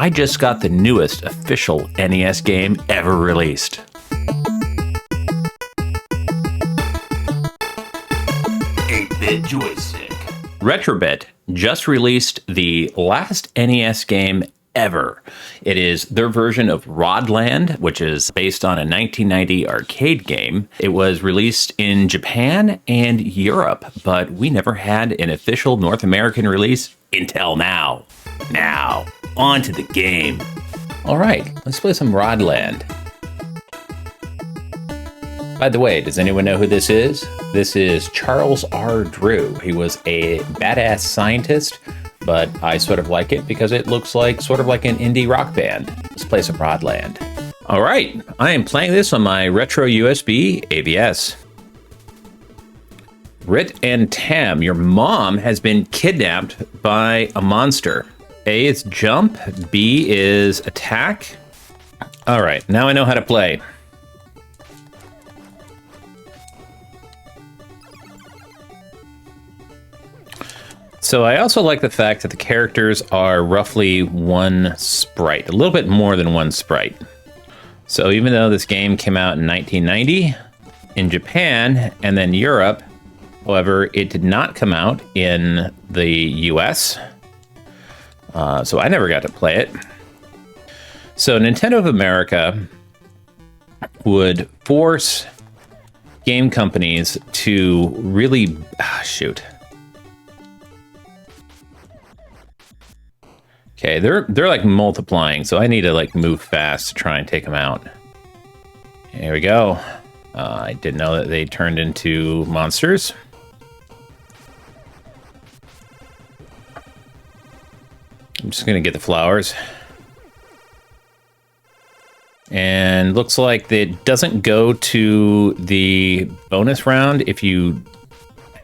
I just got the newest official NES game ever released. 8-bit joystick. Retrobit just released the last NES game ever. It is their version of Rodland, which is based on a 1990 arcade game. It was released in Japan and Europe, but we never had an official North American release until now. Now, on to the game. All right, let's play some Rodland. By the way, does anyone know who this is? This is Charles R. Drew. He was a badass scientist, but I sort of like it because it looks like sort of like an indie rock band. Let's play some Rodland. All right, I am playing this on my retro USB AVS. Rit and Tam, your mom has been kidnapped by a monster. A is jump, B is attack. All right, now I know how to play. So I also like the fact that the characters are roughly one sprite, a little bit more than one sprite. So even though this game came out in 1990 in Japan and then Europe, however, it did not come out in the US. So I never got to play it. So Nintendo of America would force game companies to really, Okay, they're like multiplying, so I need to like move fast to try and take them out. Here we go. I didn't know that they turned into monsters. I'm just gonna get the flowers. And looks like it doesn't go to the bonus round if you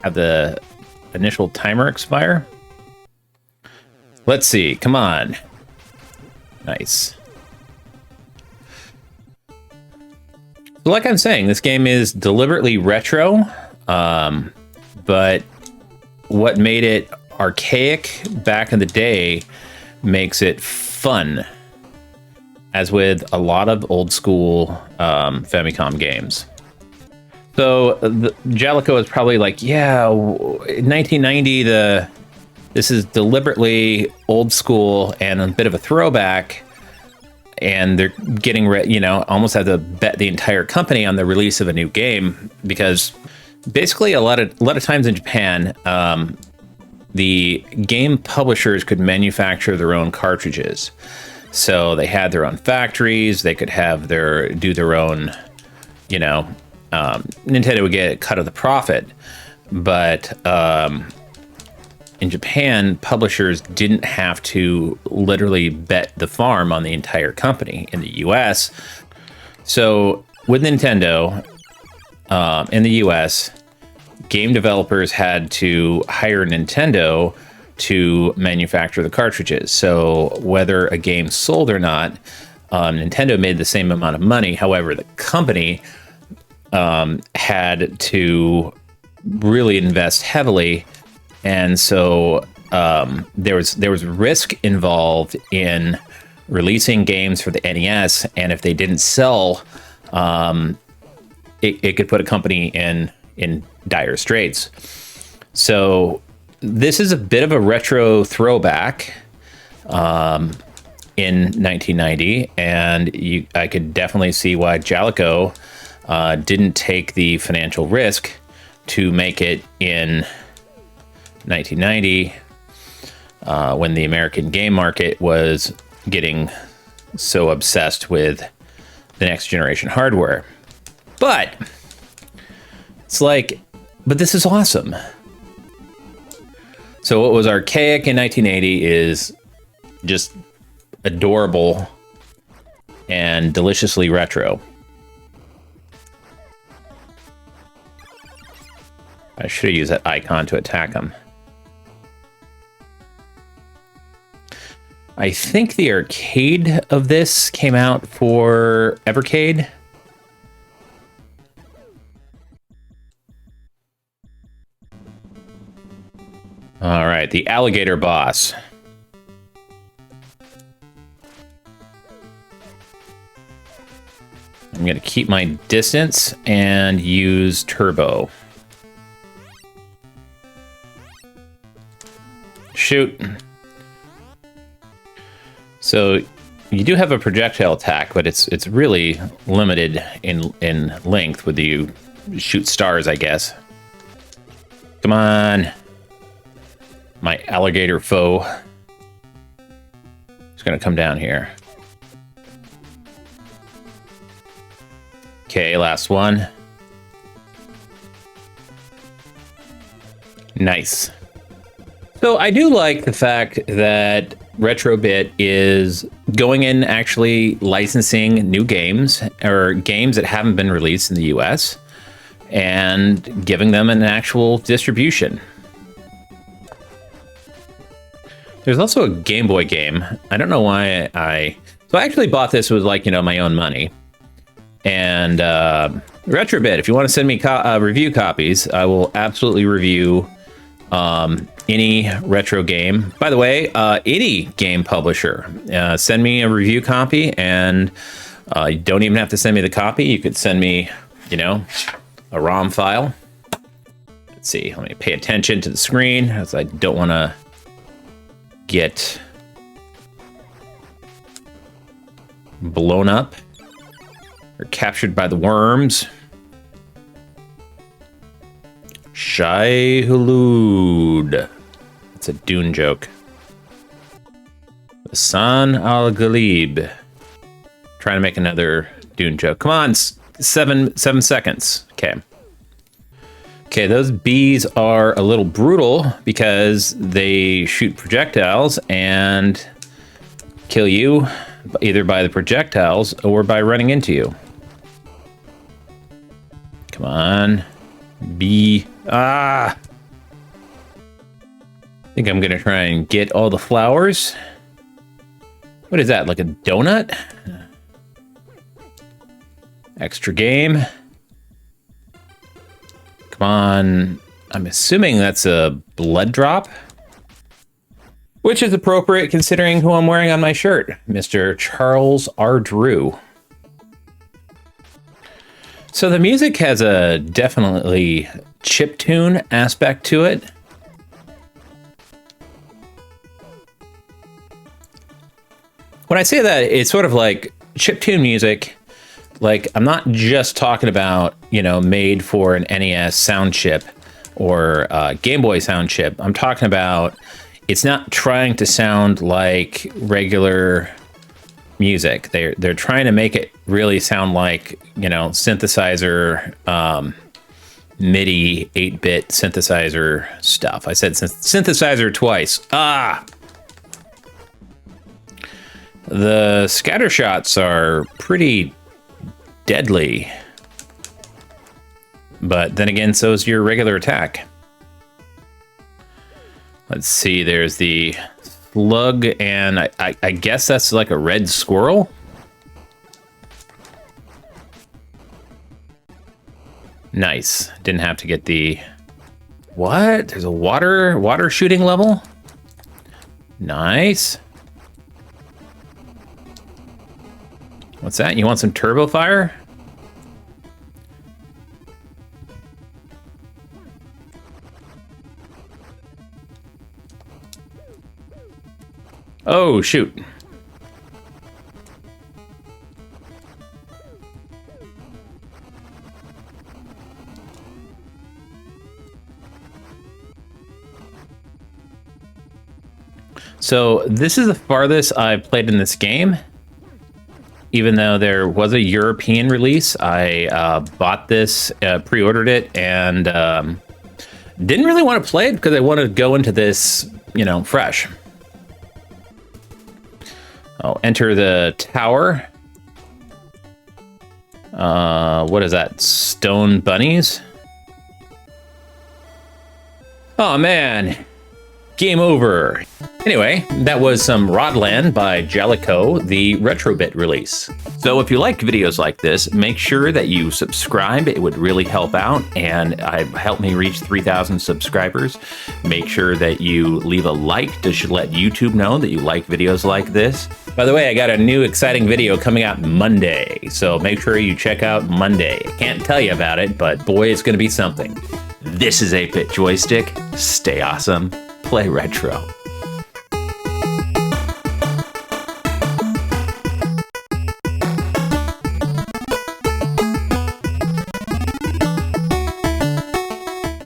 have the initial timer expire. Let's see, come on. Nice. So like I'm saying, this game is deliberately retro, but what made it archaic back in the day makes it fun, as with a lot of old school Famicom games. So Jellicoe is probably like, yeah, in 1990, this is deliberately old school and a bit of a throwback, and they're getting almost have to bet the entire company on the release of a new game, because basically a lot of times in Japan, the game publishers could manufacture their own cartridges. So they had their own factories. They could have do their own, Nintendo would get a cut of the profit, but in Japan, publishers didn't have to literally bet the farm on the entire company. In the US, so with Nintendo, in the US, game developers had to hire Nintendo to manufacture the cartridges. So whether a game sold or not, Nintendo made the same amount of money. However, the company had to really invest heavily. And so there was risk involved in releasing games for the NES, and if they didn't sell, it could put a company in dire straits. So this is a bit of a retro throwback in 1990, and I could definitely see why Jellicoe didn't take the financial risk to make it in 1990, when the American game market was getting so obsessed with the next generation hardware. But it's like, but this is awesome. So what was archaic in 1980 is just adorable and deliciously retro. I should have used that icon to attack him. I think the arcade of this came out for Evercade. All right, the Alligator boss. I'm gonna keep my distance and use turbo. Shoot. So you do have a projectile attack, but it's really limited in length with you shoot stars, I guess. Come on. My alligator foe. It's gonna come down here. Okay, last one. Nice. So I do like the fact that Retrobit is going in actually licensing new games or games that haven't been released in the US and giving them an actual distribution. There's also a Game Boy game. I don't know why so I actually bought this with, like, you know, my own money. And Retrobit, if you want to send me review copies, I will absolutely review any retro game. By the way, any game publisher, send me a review copy, and you don't even have to send me the copy. You could send me, you know, a ROM file. Let's see, let me pay attention to the screen, as I don't want to get blown up or captured by the worms. Shai Hulud. It's a Dune joke. Hassan Al Ghalib. Trying to make another Dune joke. Come on, 7 seconds. Okay. Okay, those bees are a little brutal because they shoot projectiles and kill you either by the projectiles or by running into you. Come on. Bee. Ah! I think I'm gonna try and get all the flowers. What is that, like a donut? Extra game. Come on. I'm assuming that's a blood drop, which is appropriate considering who I'm wearing on my shirt, Mr. Charles R. Drew. So the music has a definitely chiptune aspect to it. When I say that, it's sort of like chiptune music. Like, I'm not just talking about, you know, made for an NES sound chip or Game Boy sound chip. I'm talking about it's not trying to sound like regular music. They're trying to make it really sound like, you know, synthesizer, MIDI 8-bit synthesizer stuff. I said synthesizer twice. Ah! The scatter shots are pretty deadly. But then again, so is your regular attack. Let's see, there's the slug, and I guess that's like a red squirrel. Nice. Didn't have to get the... What? There's a water shooting level? Nice. What's that? You want some turbo fire? Oh, shoot. So this is the farthest I've played in this game. Even though there was a European release, I bought this, pre-ordered it, and didn't really want to play it because I wanted to go into this, you know, fresh. Oh, enter the tower. What is that? Stone bunnies? Oh, man. Game over. Anyway, that was some Rodland by Jellicoe, the Retrobit release. So if you like videos like this, make sure that you subscribe. It would really help out and help me reach 3,000 subscribers. Make sure that you leave a like to let YouTube know that you like videos like this. By the way, I got a new exciting video coming out Monday, so make sure you check out Monday. I can't tell you about it, but boy, it's gonna be something. This is 8-Bit Joystick. Stay awesome. Play retro.